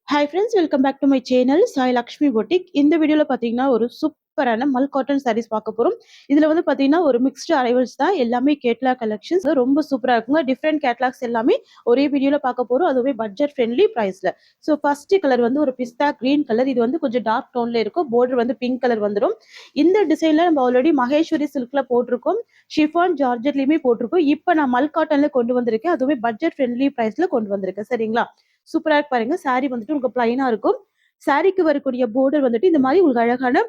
Hi friends, welcome back to my channel Sai Lakshmi Boutique. இந்த வீடியோல பாத்தீங்கன்னா ஒரு சூப்பரான மல் காட்டன் sarees பார்க்க போறோம். இதுல வந்து பாத்தீங்கன்னா ஒரு மிக்ஸ்டு அரைவல்ஸ் தான், எல்லாமே கேட்லாக் கலெக்ஷன்ஸ். ரொம்ப சூப்பரா இருக்குங்க. டிஃப்ரெண்ட் கேட்லாக்ஸ் எல்லாமே ஒரே வீடியோல பார்க்க போறோம். அதுவே பட்ஜெட் ஃப்ரெண்ட்லி பிரைஸ்ல. ஸோ ஃபர்ஸ்ட் கலர் வந்து ஒரு பிஸ்தா கிரீன் கலர். இது வந்து கொஞ்சம் டார்க் டோன்ல இருக்கும். border வந்து பிங்க் கலர் வந்துடும். இந்த டிசைன்ல நம்ம ஆல்ரெடி மகேஸ்வரி சில்க்ல போட்டிருக்கோம், ஷிஃபான் ஜார்ஜெட்லயுமே போட்டிருக்கோம். இப்போ நான் மல் காட்டன்ல கொண்டு வந்திருக்கேன். அதுவே பட்ஜெட் ஃப்ரெண்ட்லி பிரைஸ்ல கொண்டு வந்திருக்கேன். சரிங்களா? சூப்பரா இருக்கு பாருங்க. சாரி வந்துட்டு உங்களுக்கு பிளைனா இருக்கும். சாரிக்கு வரக்கூடிய border வந்துட்டு இந்த மாதிரி உங்களுக்கு அழகான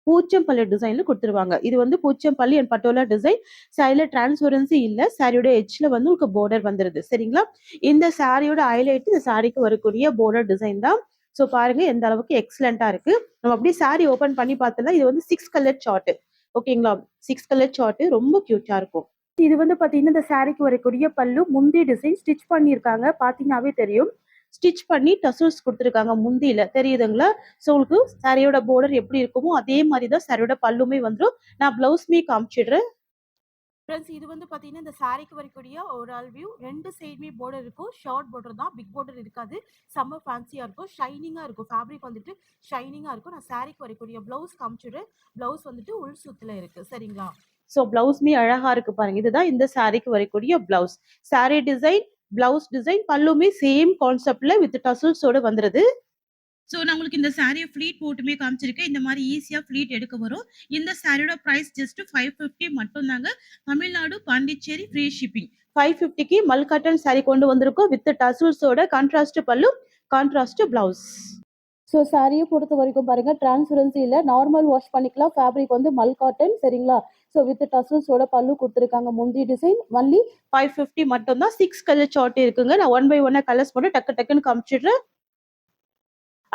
பூச்சம்பள்ளி டிசைன்ல கொடுத்துருவாங்க. இது வந்து பூச்சம்பள்ளி அண்ட் பட்டோலா டிசைன். சாரியில டிரான்ஸ்பரன்சி இல்ல. சாரியோட எட்ஜ்ல வந்து உங்களுக்கு border வந்துருது. சரிங்களா? இந்த சாரியோட ஹைலைட் இந்த சாரிக்கு வரக்கூடிய border டிசைன் தான். ஸோ பாருங்க எந்த அளவுக்கு எக்ஸலண்டா இருக்கு. நம்ம அப்படியே சாரி ஓபன் பண்ணி பார்த்தோம்னா இது வந்து 6 கலர் சார்ட். ஓகேங்களா? 6 கலர் சார்ட் ரொம்ப கியூட்டா இருக்கும். இது வந்து பாத்தீங்கன்னா இந்த சாரிக்கு வரக்கூடிய பல்லு முந்தி டிசைன் ஸ்டிச் பண்ணியிருக்காங்க. பாத்தீங்கன்னாவே தெரியும். ஸ்டிச் பண்ணி டசல்ஸ் கொடுத்துருக்காங்க முந்தியில, தெரியுதுங்களா? ஸோ உங்களுக்கு சாரியோட border எப்படி இருக்குமோ அதே மாதிரி தான் சாரியோட பல்லுமே வந்துடும். நான் பிளவுஸ்மே காமிச்சிடுறேன். ஃப்ரெண்ட்ஸ், இது வந்து பாத்தீங்கன்னா இந்த சாரிக்கு வரக்கூடிய ஓவரால் வியூ. ரெண்டு சைடுமே border இருக்கும். ஷார்ட் border தான், பிக் border இருக்காது. செம்ம ஃபேன்சியா இருக்கும், ஷைனிங்கா இருக்கும். ஃபேப்ரிக் வந்துட்டு ஷைனிங்கா இருக்கும். நான் சாரிக்கு வரக்கூடிய பிளவுஸ் காமிச்சிடுறேன். பிளவுஸ் வந்துட்டு உள் சுத்துல இருக்கு. சரிங்களா? ஸோ பிளவுஸ்மே அழகா இருக்கு பாருங்க. இதுதான் இந்த சாரிக்கு வரக்கூடிய blouse. Sari design, blouse design, பல்லுமே சேம் கான்செப்ட்ல வித் டசல்ஸோட வந்துருது. ஸோ நான் உங்களுக்கு இந்த சாரியை ஃப்ளீட் போட்டுமே காமிச்சிருக்கேன். இந்த மாதிரி ஈஸியாக ஃப்ளீட் எடுக்க வரும். இந்த சாரியோட ப்ரைஸ் ஜஸ்ட் 550 மட்டும்தாங்க. Tamil Nadu Pondicherry free shipping. 550க்கு மல் காட்டன் சாரி கொண்டு வந்திருக்கோம் வித் டசல்ஸோட. Contrast pallu, contrast blouse. So சாரியை பொறுத்த வரைக்கும் பாருங்க, டிரான்ஸ்பரன்சி இல்லை, நார்மல் வாஷ் பண்ணிக்கலாம். ஃபேப்ரிக் வந்து மல் காட்டன். சரிங்களா? ஸோ வித் டசல்ஸோட பல்லு கொடுத்துருக்காங்க. முந்தி டிசைன் ஒன்லி 550 மட்டும் தான். 6 கலர் சார்ட் இருக்குங்க. நான் ஒன் பை ஒன்னா கலர்ஸ் மட்டும் டக்குன்னு காமிச்சிடுறேன்.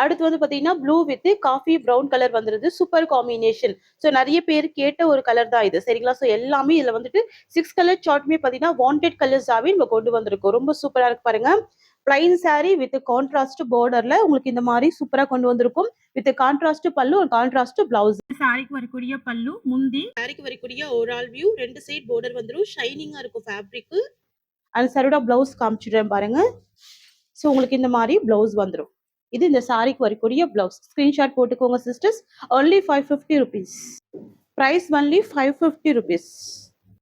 அடுத்து வந்து பாத்தீங்கன்னா blue with coffee brown colour வந்துருது. Super combination. ஸோ நிறைய பேர் கேட்ட ஒரு கலர் தான் இது. சரிங்களா? ஸோ எல்லாமே இதுல வந்துட்டு 6 கலர் சார்ட்மே பாத்தீங்கன்னா வாண்டட் கலர்ஸாவே நம்ம கொண்டு வந்திருக்கோம். ரொம்ப சூப்பரா இருக்கு பாருங்க. பிளைன் சாரி வித் கான்ட்ராஸ்ட் பார்டர்ல உங்களுக்கு இந்த மாதிரி சூப்பரா கொண்டு வந்திருக்கும். With contrast pallu, contrast blouse. சாரிக்கு வரக்கூடிய பல்லு முந்தி, சாரிக்கு வரக்கூடிய ஓவரால் வியூ. ரெண்டு சைட் பார்டர் வந்துடும். ஷைனிங்கா இருக்கும் ஃபேப்ரிக். அந்த சாரியோட பிளவுஸ் காமிச்சிடுறேன் பாருங்க. ஸோ உங்களுக்கு இந்த மாதிரி பிளவுஸ் வந்துடும். இது இந்த சாரிக்கு வரக்கூடிய பிளவுஸ். ஸ்கிரீன்ஷாட் போட்டுக்கோங்க sisters. Only 550 rupees. Price only 550 rupees.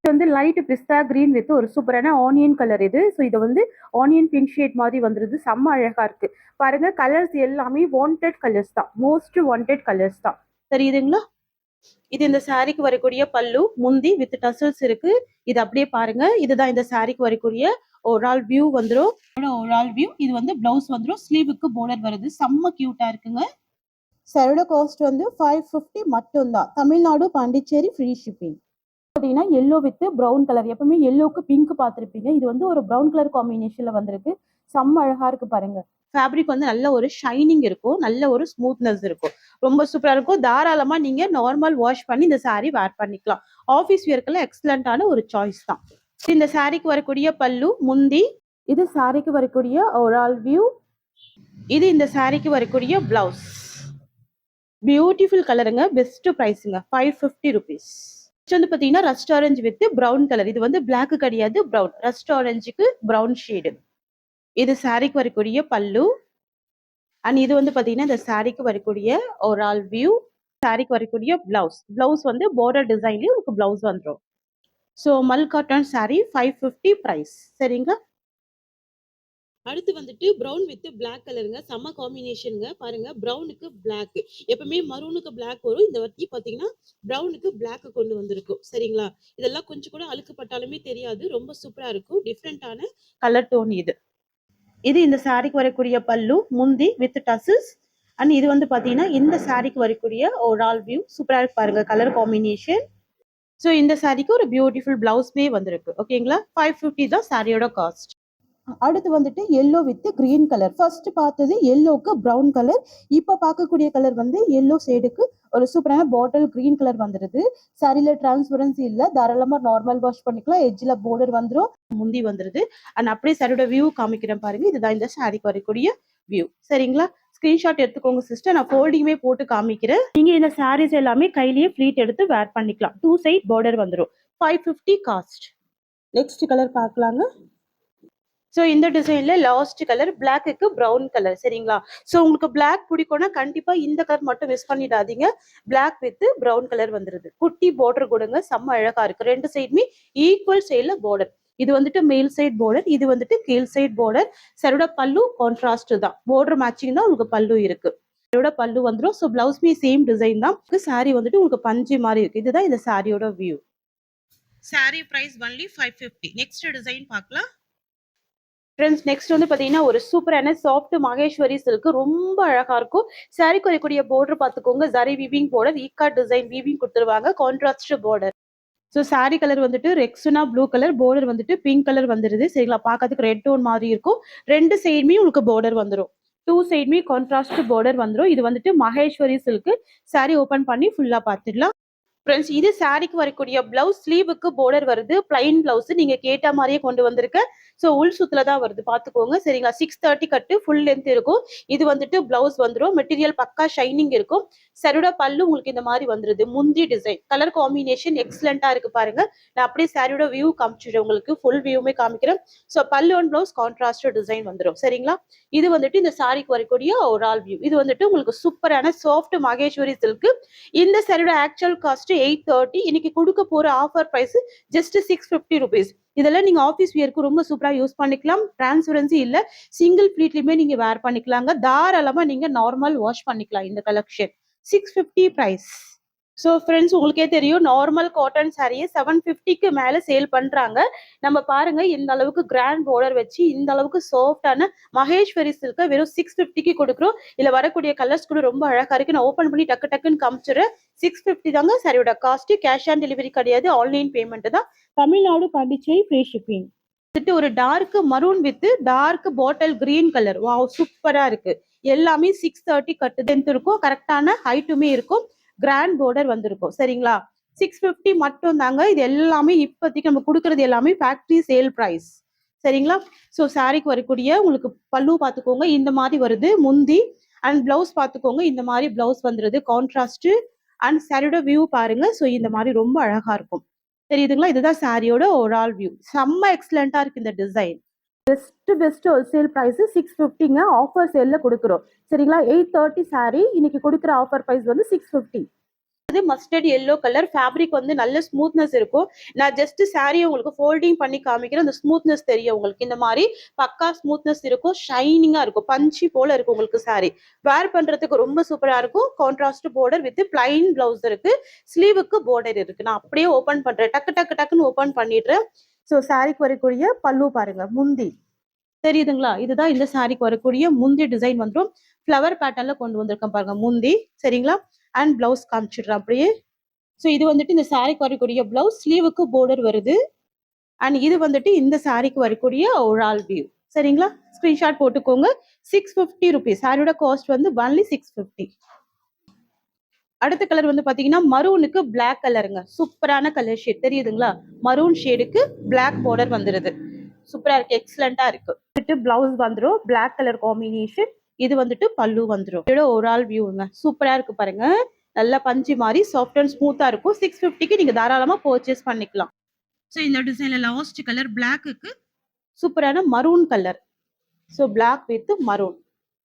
இது வந்து லைட் பிஸ்தா கிரீன் வித் ஒரு சூப்பரான ஆனியன் கலர் இது. ஸோ இது வந்து ஆனியன் பிங்க் ஷேட் மாதிரி வந்துருது. செம்ம அழகா இருக்கு பாருங்க. கலர்ஸ் எல்லாமே வாண்டட் கலர்ஸ் தான், மோஸ்ட் வாண்டட் கலர்ஸ் தான். தெரியுதுங்களா? இது இந்த சாரிக்கு வரக்கூடிய பல்லு, முந்தி வித் டசல்ஸ் இருக்கு. இது அப்படியே பாருங்க. இதுதான் இந்த சாரிக்கு வரக்கூடிய ஓவரால் வியூ வந்துடும். Overall view. இது வந்து பிளவுஸ் வந்துடும். ஸ்லீவுக்கு border வருது. செம்ம கியூட்டா இருக்குங்க. சாரியோட காஸ்ட் வந்து 550 மட்டும்தான். Tamil Nadu Pondicherry free shipping. பார்த்தீங்கன்னா எல்லோ வித் ப்ரௌன் கலர். எப்பவுமே எல்லோக்கு பிங்க் பார்த்துருப்பீங்க. இது வந்து ஒரு ப்ரௌன் கலர் காம்பினேஷன்ல வந்திருக்கு. செம்ம அழகா இருக்கு பாருங்க. ஃபேப்ரிக் வந்து நல்ல ஒரு ஷைனிங் இருக்கும், நல்ல ஒரு ஸ்மூத்னஸ் இருக்கும். ரொம்ப சூப்பரா இருக்கும். தாராளமா நீங்க நார்மல் வாஷ் பண்ணி இந்த சாரி வேர் பண்ணிக்கலாம். ஆஃபீஸ் வியர்க்கெல்லாம் எக்ஸலண்டான ஒரு சாய்ஸ் தான். இந்த சாரிக்கு வரக்கூடிய பல்லு, முந்தி. இது சாரிக்கு வரக்கூடிய ஓவரால் வியூ. இது இந்த சாரிக்கு வரக்கூடிய பிளவுஸ். பியூட்டிஃபுல் கலருங்க. பெஸ்ட் பிரைஸுங்க. 550 ருபீஸ். வந்து பாத்தீங்கன்னா rust orange with brown colour. இது வந்து பிளாக் கிடையாது, பிரவுன். ரஸ்ட் ஆரஞ்சுக்கு பிரவுன் ஷேடு. இது சாரிக்கு வரக்கூடிய பல்லு. அண்ட் இது வந்து பாத்தீங்கன்னா இந்த சாரிக்கு வரக்கூடிய ஓவரால் வியூ. சாரிக்கு வரக்கூடிய பிளவுஸ். பிளவுஸ் வந்து border டிசைன்லயும் உங்களுக்கு பிளவுஸ் வந்துடும். ஸோ மல் காட்டன் சாரி 550 பிரைஸ். சரிங்க. அடுத்து வந்துட்டு ப்ரௌன் வித் பிளாக் கலருங்க. செம்ம காம்பினேஷனுங்க. பாருங்க, ப்ரௌனுக்கு பிளாக். எப்பவுமே மரூனுக்கு பிளாக் வரும். இந்த வாட்டி பாத்தீங்கன்னா ப்ரௌனுக்கு பிளாக் கொண்டு வந்திருக்கும். சரிங்களா? இதெல்லாம் கொஞ்சம் கூட அழுக்குப்பட்டாலுமே தெரியாது. ரொம்ப சூப்பரா இருக்கும். டிஃப்ரெண்டான கலர் டோன் இது. இது இந்த சாரிக்கு வரக்கூடிய பல்லு, முந்தி வித் டசல்ஸ். அண்ட் இது வந்து பாத்தீங்கன்னா இந்த சாரிக்கு வரக்கூடிய ஓவரால் வியூ. சூப்பரா இருக்கு பாருங்க கலர் காம்பினேஷன். ஸோ இந்த சாரிக்கு ஒரு பியூட்டிஃபுல் பிளவுஸ்மே வந்திருக்கு. ஓகேங்களா? 550 தான் சாரியோட காஸ்ட். அடுத்து வந்துட்டு yellow with green colour. First பார்த்தது எல்லோக்கு ப்ரௌன் கலர். இப்போ பார்க்கக்கூடிய கலர் வந்து எல்லோ ஷேடுக்கு ஒரு சூப்பரான பாட்டில் கிரீன் கலர் வந்துருது. சாரியில டிரான்ஸ்பரன்சி இல்லை, தாராளமா நார்மல் வாஷ் பண்ணிக்கலாம். எட்ஜில் border வந்துடும், முந்தி வந்துருது. அண்ட் அப்படியே சாரியோட வியூ காமிக்கிறேன் பாருங்க. இதுதான் இந்த சாரிக்கு வரக்கூடிய வியூ. சரிங்களா? ஸ்கிரீன்ஷாட் எடுத்துக்கோங்க சிஸ்டர். நான் ஃபோல்டிங்குமே போட்டு காமிக்கிறேன். நீங்க இந்த சாரீஸ் எல்லாமே கையிலேயே ஃபிளீட் எடுத்து வேர் பண்ணிக்கலாம். 2 சைட் border வந்துடும். 550 காஸ்ட். நெக்ஸ்ட் கலர் பார்க்கலாங்க. ஸோ இந்த டிசைன்ல லாஸ்ட் கலர் பிளாக்குக்கு ப்ரௌன் கலர் சரிங்களா. ஸோ உங்களுக்கு பிளாக் பிடிக்கும்னா கண்டிப்பா இந்த கலர் மட்டும் மிஸ் பண்ணிடாதீங்க. பிளாக் வித் ப்ரௌன் கலர் வந்துருது. குட்டி பார்டர் கொடுங்க, செம்ம அழகா இருக்கு. ரெண்டு சைடுமே ஈக்குவல் சைட்ல பார்டர். இது வந்துட்டு மேல் சைட் பார்டர், இது வந்துட்டு கீழ் சைட் பார்டர். சரோட பல்லு கான்ட்ராஸ்ட் தான், பார்டர் மேட்சிங் தான் உங்களுக்கு பல்லு இருக்கு. இதோட பல்லு வந்துடும். ஸோ பிளவுஸ்மே சேம் டிசைன் தான். சாரி வந்துட்டு உங்களுக்கு பஞ்சு மாதிரி இருக்கு. இதுதான் இந்த சாரியோட view. Sari price only 550. Next design பார்க்கலாம். ஃப்ரெண்ட்ஸ் நெக்ஸ்ட் வந்து பார்த்தீங்கன்னா ஒரு சூப்பரான சாஃப்ட் மகேஸ்வரி சில்க், ரொம்ப அழகா இருக்கும். சாரிக்கு வரக்கூடிய பார்டர் பார்த்துக்கோங்க, zari weaving border, ikat design weaving கொடுத்துருவாங்க, contrast border. So sari colour வந்துட்டு ரெக்ஸுனா ப்ளூ கலர், பார்டர் வந்துட்டு பிங்க் கலர் வந்துருது சரிங்களா. பார்க்கறதுக்கு ரெட் டோன் மாதிரி இருக்கும். ரெண்டு சைடுமே உங்களுக்கு பார்டர் வந்துடும். டூ சைடுமே கான்ட்ராஸ்ட் பார்டர் வந்துடும். இது வந்துட்டு மகேஸ்வரி சில்க். சாரி ஓபன் பண்ணி ஃபுல்லா பார்த்துடலாம். ஃப்ரெண்ட்ஸ் இது சாரிக்கு வரக்கூடிய பிளவுஸ், ஸ்லீவுக்கு பார்டர் வருது, பிளைன் பிளவுஸ் நீங்க கேட்ட மாதிரியே கொண்டு வந்திருக்கேன். ஸோ உள் சுத்துல தான் வருது பாத்துக்கோங்க சரிங்களா. 630 கட்டு ஃபுல் லென்த் இருக்கும். இது வந்துட்டு பிளவுஸ் வந்துடும். மெட்டீரியல் பக்கா ஷைனிங் இருக்கும். சரோட பல்லு உங்களுக்கு இந்த மாதிரி வந்துருது. முந்தி டிசைன், கலர் காம்பினேஷன் எக்ஸலண்டா இருக்கு பாருங்க. நான் அப்படியே சாரியோட வியூ காமிச்சிடுறேன், உங்களுக்கு ஃபுல் வியூமே காமிக்கிறேன். ஸோ பல்லு அண்ட் பிளவுஸ் கான்ட்ராஸ்ட் டிசைன் வந்துடும் சரிங்களா. இது வந்துட்டு இந்த சாரிக்கு வரக்கூடிய ஒரு ஆல் வியூ. இது வந்துட்டு உங்களுக்கு சூப்பரான சாஃப்ட் மகேஸ்வரி சில்க். இந்த சாரியோட ஆக்சுவல் காஸ்ட் 830. இன்னைக்கு கொடுக்க போற ஆஃபர் பிரைஸ் ஜஸ்ட் 650 ருபீஸ். இதெல்லாம் நீங்க ஆஃபீஸ் வியருக்கு ரொம்ப சூப்பரா யூஸ் பண்ணிக்கலாம். டிரான்ஸ்பரன்சி இல்ல, சிங்கிள் ஃபிளீட்லயுமே நீங்க வேர் பண்ணிக்கலாங்க. தாராளமா நீங்க நார்மல் வாஷ் பண்ணிக்கலாம். இந்த கலெக்ஷன் 650 பிரைஸ். ஸோ ஃப்ரெண்ட்ஸ் உங்களுக்கே தெரியும், நார்மல் காட்டன் சாரியை 750க்கு மேல சேல் பண்றாங்க. நம்ம பாருங்க இந்த அளவுக்கு கிராண்ட் பார்டர் வச்சு இந்த அளவுக்கு சாஃப்டான மகேஸ்வரி சில்க வெறும் 650க்கு கொடுக்குறோம். இதுல வரக்கூடிய கலர்ஸ் கூட ரொம்ப அழகா இருக்கு. நான் ஓபன் பண்ணி டக்கு டக்குன்னு காமிச்சிடுறேன். 650 தாங்க சாரியோட காஸ்ட். கேஷ் ஆன் டெலிவரி கிடையாது, ஆன்லைன் பேமெண்ட் தான். Tamil Nadu Pondicherry free shipping. வந்துட்டு ஒரு dark maroon with dark bottle green colour. Wow சூப்பரா இருக்கு. எல்லாமே 630 கட்டு லென்த் இருக்கும். கரெக்டான ஹைட்டுமே இருக்கும். கிராண்ட் பார்டர் வந்திருக்கும் சரிங்களா. 650 மட்டும் தாங்க. இது எல்லாமே இப்போதைக்கு நம்ம கொடுக்கறது எல்லாமே ஃபேக்டரி சேல் பிரைஸ் சரிங்களா. ஸோ சாரிக்கு வரக்கூடிய உங்களுக்கு பல்லு பார்த்துக்கோங்க இந்த மாதிரி வருது, முந்தி அண்ட் பிளவுஸ் பார்த்துக்கோங்க இந்த மாதிரி பிளவுஸ் வந்துருது கான்ட்ராஸ்ட். அண்ட் சாரியோட வியூ பாருங்க. ஸோ இந்த மாதிரி ரொம்ப அழகா இருக்கும் தெரியுதுங்களா. இதுதான் சாரியோட ஓவரால் வியூ. செம்ம எக்ஸலண்டா இருக்கு இந்த டிசைன். பெஸ்ட் ஹோல்சேல் பிரைஸ் 650ங்க. ஆஃபர் சேல்ல கொடுக்குறோம் சரிங்களா. 830 சாரி இன்னைக்கு கொடுக்குற ஆஃபர் பிரைஸ் வந்து 650. மஸ்டர்ட் எல்லோ கலர் ஃபேப்ரிக் வந்து நல்ல ஸ்மூத்னஸ் இருக்கும். நான் ஜஸ்ட் சாரியை உங்களுக்கு ஃபோல்டிங் பண்ணி காமிக்கிறேன். அந்த ஸ்மூத்னஸ் தெரியும் உங்களுக்கு. இந்த மாதிரி பக்கா ஸ்மூத்னஸ் இருக்கும், ஷைனிங்கா இருக்கும், பஞ்சி போல இருக்கும் உங்களுக்கு. சாரி வேர் பண்றதுக்கு ரொம்ப சூப்பரா இருக்கும். Contrast border with plain blouse இருக்கு. ஸ்லீவுக்கு பார்டர் இருக்கு. நான் அப்படியே ஓபன் பண்றேன், டக்கு டக்கு டக்குன்னு ஓபன் பண்ணிடுறேன். ஸோ சாரிக்கு வரக்கூடிய பல்லு பாருங்க, முந்தி தெரியுதுங்களா. இதுதான் இந்த சாரிக்கு வரக்கூடிய முந்தி டிசைன் வந்துடும். ஃப்ளவர் பேட்டர்ன்ல கொண்டு வந்திருக்கேன் பாருங்க முந்தி சரிங்களா. அண்ட் பிளவுஸ் காமிச்சிடுறேன் அப்படியே. ஸோ இது வந்துட்டு இந்த சாரிக்கு வரக்கூடிய பிளவுஸ், ஸ்லீவுக்கு பார்டர் வருது. அண்ட் இது வந்துட்டு இந்த சாரிக்கு வரக்கூடிய ஓவரால் வியூ சரிங்களா. ஸ்கிரீன்ஷாட் போட்டுக்கோங்க. 650 ருபீஸ். சாரியோட காஸ்ட் வந்து ஒன்லி 650. அடுத்த கலர் வந்து பாத்தீங்கன்னா மரூனுக்கு பிளாக் கலருங்க. சூப்பரான கலர் ஷேட் தெரியுதுங்களா. மரூன் ஷேடுக்கு பிளாக் பார்டர் வந்துருது. சூப்பரா இருக்கு, எக்ஸலண்டா இருக்கு. பிளவுஸ் வந்துடும் பிளாக் கலர் காம்பினேஷன். இது வந்துட்டு பல்லு வந்துடும். இதோட ஓவரால் வியூங்க சூப்பரா இருக்கு பாருங்க. நல்லா பஞ்சு மாதிரி சாஃப்ட் அண்ட் ஸ்மூத்தா இருக்கும். 650க்கு நீங்க தாராளமா பர்ச்சேஸ் பண்ணிக்கலாம். ஸோ இந்த டிசைன்ல லாஸ்ட் கலர் பிளாக்குக்கு சூப்பரான maroon colour. So black with maroon.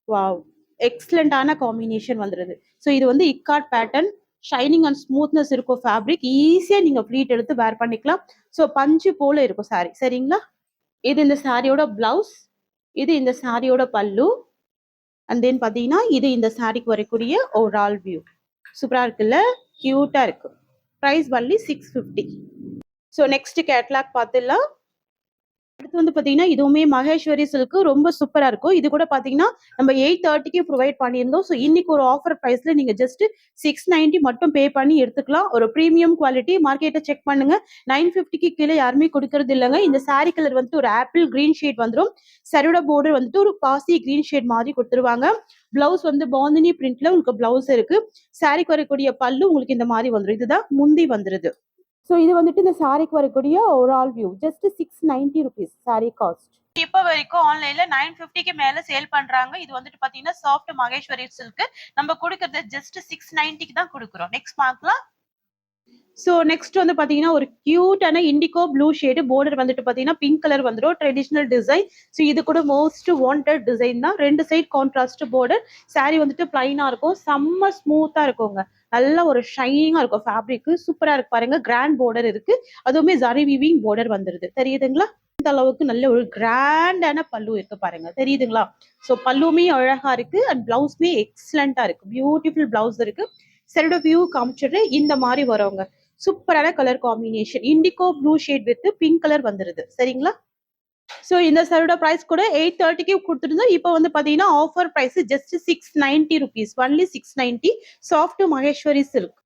Wow எக்ஸலண்டான காம்பினேஷன் வந்துருது. ஸோ இது வந்து ikat pattern, shining and smoothness இருக்கும். ஃபேப்ரிக் ஈஸியா நீங்க ப்ளீட் எடுத்து வேர் பண்ணிக்கலாம். ஸோ பஞ்சு போல இருக்கும் சாரி சரிங்களா. இது இந்த சாரியோட பிளவுஸ், இது இந்த சாரியோட பல்லு. அண்ட் தென் பாத்தீங்கன்னா இது இந்த சாரிக்கு வரக்கூடிய ஓவரால் வியூ. சூப்பரா இருக்குல்ல, கியூட்டா இருக்கு. Price only 650. So next catalogue பார்த்துடலாம். அடுத்து வந்து பாத்தீங்கன்னா இதுவுமே மகேஸ்வரி சில்க் ரொம்ப சூப்பரா இருக்கும். இது கூட பாத்தீங்கன்னா நம்ம 830க்கு ப்ரொவைட் பண்ணியிருந்தோம். ஸோ இன்னைக்கு ஒரு ஆஃபர் பிரைஸ்ல நீங்க ஜஸ்ட் 690 மட்டும் பே பண்ணி எடுத்துக்கலாம். ஒரு ப்ரீமியம் குவாலிட்டி. மார்க்கெட்டை செக் பண்ணுங்க, 950க்கு கீழே யாருமே கொடுக்கறது இல்லைங்க. இந்த சாரி கலர் வந்துட்டு ஒரு ஆப்பிள் கிரீன் ஷேட் வந்துடும். சரியோட பார்டர் வந்துட்டு ஒரு பாசி கிரீன் ஷேட் மாதிரி கொடுத்துருவாங்க. பிளவுஸ் வந்து பாந்தினி பிரிண்ட்ல உங்களுக்கு பிளவுஸ் இருக்கு. சாரிக்கு வரக்கூடிய பல்லு உங்களுக்கு இந்த மாதிரி வந்துடும். இதுதான் முந்தி வந்துருது. ஸோ இது வந்துட்டு இந்த சாரிக்கு வரக்கூடிய overall view. Just 690 rupees sorry cost. இப்போ வரைக்கும் ஆன்லைன்ல 950க்கு மேல சேல் பண்றாங்க. இது வந்துட்டு பாத்தீங்கன்னா சாஃப்ட் மகேஸ்வரி சில்க். நம்ம கொடுக்கறது ஜஸ்ட் 690க்கு தான் கொடுக்குறோம். நெக்ஸ்ட் பார்க்கலாம். ஸோ நெக்ஸ்ட் வந்து பாத்தீங்கன்னா ஒரு கியூட்டான இண்டிகோ ப்ளூ ஷேடு பார்டர் வந்துட்டு பாத்தீங்கன்னா பிங்க் கலர் வந்துடும் ட்ரெடிஷனல் டிசைன். ஸோ இது கூட மோஸ்ட் வாண்டட் டிசைன் தான். 2 சைட் கான்ட்ராஸ்ட் பார்டர். சாரி வந்துட்டு பிளைனா இருக்கும், செம்ம ஸ்மூத்தா இருக்குங்க. நல்ல ஒரு ஷைனிங்கா இருக்கும் ஃபேப்ரிக். சூப்பரா இருக்கு பாருங்க. கிராண்ட் பார்டர் இருக்கு, அதுவுமே ஜரி வீவிங் பார்டர் வந்துருது. தெரியுதுங்களா? இந்த அளவுக்கு நல்ல ஒரு கிராண்டான பல்லு இருக்கு பாருங்க, தெரியுதுங்களா? ஸோ பல்லுமே அழகா இருக்கு அண்ட் பிளவுஸ்மே எக்ஸலண்டா இருக்கு. பியூட்டிஃபுல் பிளவுஸ் இருக்கு. சைடு வியூ காமிச்சிட்டு இந்த மாதிரி வரவங்க சூப்பரான colour combination indigo blue shade with pink colour வந்துருது. சரிங்களா? ஸோ இந்த சாரியோட பிரைஸ் கூட 830க்கு கொடுத்துருந்தோம். இப்போ வந்து பாத்தீங்கன்னா offer price just 690 rupees. Only 690. Soft Maheshwari silk.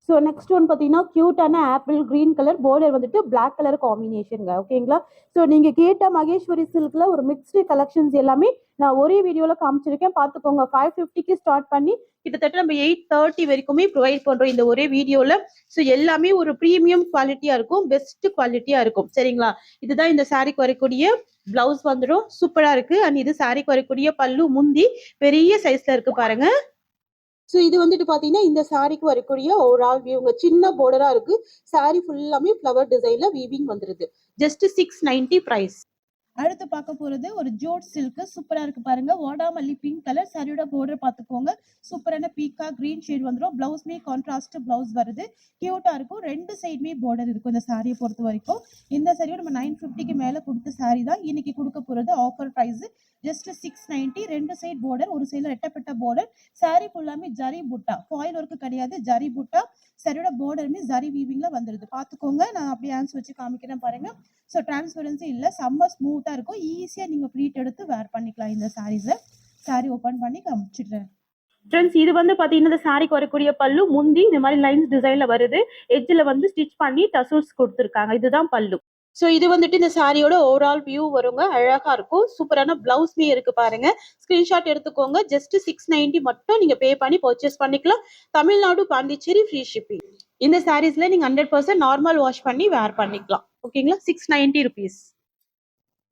So next one பார்த்தீங்கன்னா கியூட்டான ஆப்பிள் கிரீன் கலர் பார்டர் வந்துட்டு பிளாக் கலர் காம்பினேஷனுங்க. ஓகேங்களா? ஸோ நீங்கள் கேட்ட மகேஸ்வரி சில்கில் ஒரு மிக்ஸ்டு கலெக்ஷன்ஸ் எல்லாமே நான் ஒரே வீடியோவில் காமிச்சிருக்கேன், பார்த்துக்கோங்க. 550க்கு ஸ்டார்ட் பண்ணி கிட்டத்தட்ட நம்ம 830 வரைக்குமே ப்ரொவைட் பண்ணுறோம் இந்த ஒரே வீடியோவில். ஸோ எல்லாமே ஒரு ப்ரீமியம் குவாலிட்டியாக இருக்கும், பெஸ்ட் குவாலிட்டியாக இருக்கும். சரிங்களா? இதுதான் இந்த சாரிக்கு வரக்கூடிய பிளவுஸ் வந்துடும். சூப்பராக இருக்கு. அண்ட் இது சாரிக்கு வரக்கூடிய பல்லு முந்தி பெரிய சைஸ்ல இருக்கு பாருங்க. ஸோ இது வந்துட்டு பார்த்தீங்கன்னா இந்த சாரிக்கு வரக்கூடிய ஓவரால் வியூங்க சின்ன பார்டரா இருக்கு. சாரி ஃபுல்லாமே ஃப்ளவர் டிசைன்ல வீவிங் வந்துருது. Just 690 price. அடுத்து பார்க்க போறது ஒரு ஜோட் சில்க். சூப்பரா இருக்கு பாருங்க. வாடாமல்லி பிங்க் கலர். சாரியோட பார்டர் பார்த்துக்கோங்க. சூப்பரான பீக்கா கிரீன் ஷேட் வந்துடும். பிளவுஸ்மே கான்ட்ராஸ்ட் பிளவுஸ் வருது. கியூட்டா இருக்கும். 2 சைடுமே பார்டர் இருக்கும் இந்த சாரியை பொறுத்த வரைக்கும். இந்த சாரியை நம்ம 950க்கு மேல கொடுத்த சாரி தான் இன்னைக்கு கொடுக்க போறது. Offer price just 690. 2 side border, ஒரு சைடுல ரெட்டப்பட்ட பார்டர். சாரி ஃபுல்லாமே ஜரி புட்டா, ஃபாயில் ஒர்க் கிடையாது, ஜரி புட்டா. சாரியோட பார்டருமே ஜரி வீவிங்ல வந்துருது. பார்த்துக்கோங்க. நான் அப்படியே ஆன்ஸ் வச்சு காமிக்கிறேன் பாருங்க. ஸோ டிரான்ஸ்பரன்சி இல்லை, செம்ம ஸ்மூத்தாக இருக்கும். ஈஸியாக நீங்கள் ப்ளீட் எடுத்து வேர் பண்ணிக்கலாம் இந்த சாரீஸை. சாரி ஓப்பன் பண்ணி காமிச்சிடுறேன். ஃப்ரெண்ட்ஸ் இது வந்து பார்த்தீங்கன்னா இந்த சாரிக்கு வரக்கூடிய பல்லு முந்தி இந்த மாதிரி லைன்ஸ் டிசைனில் வருது. எட்ஜில் வந்து ஸ்டிச் பண்ணி டசல்ஸ் கொடுத்துருக்காங்க. இதுதான் பல்லு. ஸோ இது வந்துட்டு இந்த சாரியோட ஓவரால் வியூ வருங்க. அழகா இருக்கும். சூப்பரான பிளவுஸ்மே இருக்கு பாருங்க. ஸ்கிரீன்ஷாட் எடுத்துக்கோங்க. ஜஸ்ட் 690 மட்டும் நீங்க பே பண்ணி பர்ச்சேஸ் பண்ணிக்கலாம். Tamil Nadu Pondicherry free shipping. இந்த சாரீஸ்ல நீங்க 100% நார்மல் வாஷ் பண்ணி வேர் பண்ணிக்கலாம். ஓகேங்களா? 690 ருபீஸ்.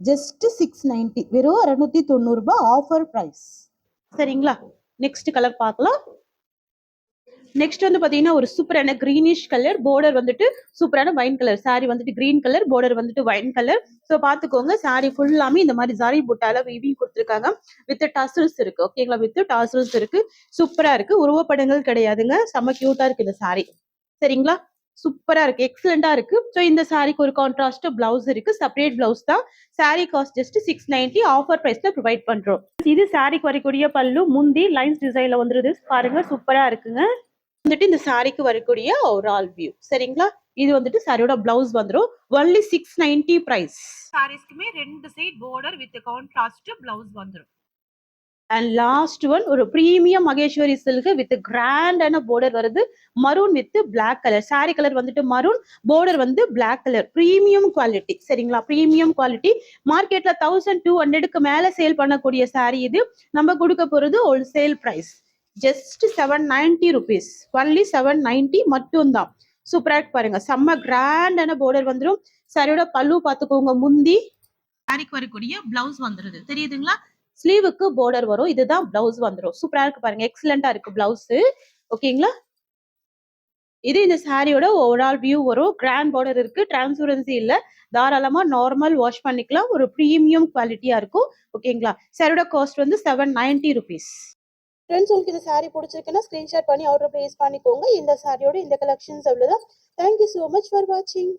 ஜஸ்ட் 690, வெறும் 690 ரூபாய் ஆஃபர் பிரைஸ். சரிங்களா? நெக்ஸ்ட் கலர் பார்க்கலாம். நெக்ஸ்ட் வந்து பாத்தீங்கன்னா ஒரு சூப்பரான கிரீனிஷ் கலர் பார்டர் வந்துட்டு சூப்பரான வைன் கலர். சாரி வந்துட்டு கிரீன் கலர், பார்டர் வந்துட்டு வைன் கலர். ஸோ பாத்துக்கோங்க. சாரி ஃபுல்லாமே இந்த மாதிரி ஜரி புட்டால வீவிங் கொடுத்துருக்காங்க. வித் டசல்ஸ் இருக்கு. ஓகேங்களா? வித் டசல்ஸ் இருக்கு. சூப்பரா இருக்கு. உருவப்படங்கள் கிடையாதுங்க. செம்ம கியூட்டா இருக்கு இந்த சாரி. சரிங்களா? சூப்பரா இருக்கு, எக்ஸலண்டா இருக்கு. ஸோ இந்த சாரிக்கு ஒரு கான்ட்ராஸ்ட் பிளவுஸ் இருக்கு. செப்பரேட் பிளவுஸ் தான். Sorry cost just 690. ஆஃபர் பிரைஸ்ல ப்ரொவைட் பண்றோம். இது சாரிக்கு வரக்கூடிய பல்லு முந்தி லைன்ஸ் டிசைன்ல வந்துருது பாருங்க. சூப்பரா இருக்குங்க. வந்துட்டு இந்த சாரிக்கு வரக்கூடிய ஓவரால் வியூ. சரிங்களா? இது வந்துட்டு சாரியோட பிளவுஸ் வந்துடும். Only 690 price. சாரீஸ்க்குமே 2 side border with contrast blouse வந்துடும். அண்ட் லாஸ்ட் ஒன் ஒரு பிரீமியம் மகேஸ்வரி சில்க் வித் கிராண்டான பார்டர் வருது. Maroon with black colour. Sari colour வந்துட்டு மரூன், பார்டர் வந்து பிளாக் கலர். Premium quality. சரிங்களா? Premium quality. மார்க்கெட்ல 1200க்கு மேல சேல் பண்ணக்கூடிய சாரி இது. நம்ம கொடுக்க போறது wholesale price just 790 rupees. Only 790 மட்டும் தான். சூப்பரா பாருங்க. செம்ம கிராண்டான பார்டர் வந்துடும். சாரியோட பல்லு பார்த்துக்கோங்க. முந்தி சாரிக்கு வரக்கூடிய பிளவுஸ் வந்துருது. தெரியுதுங்களா? ஸ்லீவுக்கு பார்டர் வரும். இதுதான் பிளவுஸ் வந்துடும். சூப்பரா இருக்கு பாருங்க. எக்ஸலண்டா இருக்கு பிளவுஸ். ஓகேங்களா? இது இந்த சாரியோட ஓவரால் வியூ வரும். கிராண்ட் பார்டர் இருக்கு. டிரான்ஸ்பரன்சி இல்ல. தாராளமா நார்மல் வாஷ் பண்ணிக்கலாம். ஒரு பிரீமியம் குவாலிட்டியா இருக்கும். ஓகேங்களா? சாரியோட காஸ்ட் வந்து 790 ருபீஸ். ஃப்ரெண்ட்ஸ் உங்களுக்கு இந்த சாரி பிடிச்சிருக்குன்னா ஸ்கிரீன்ஷாட் பண்ணி ஆர்டர் பிளேஸ் பண்ணிக்கோங்க. இந்த சாரியோட இந்த கலெக்ஷன்ஸ் அவ்வளோதான். தேங்க்யூ ஸோ மச் ஃபார் வாட்சிங்.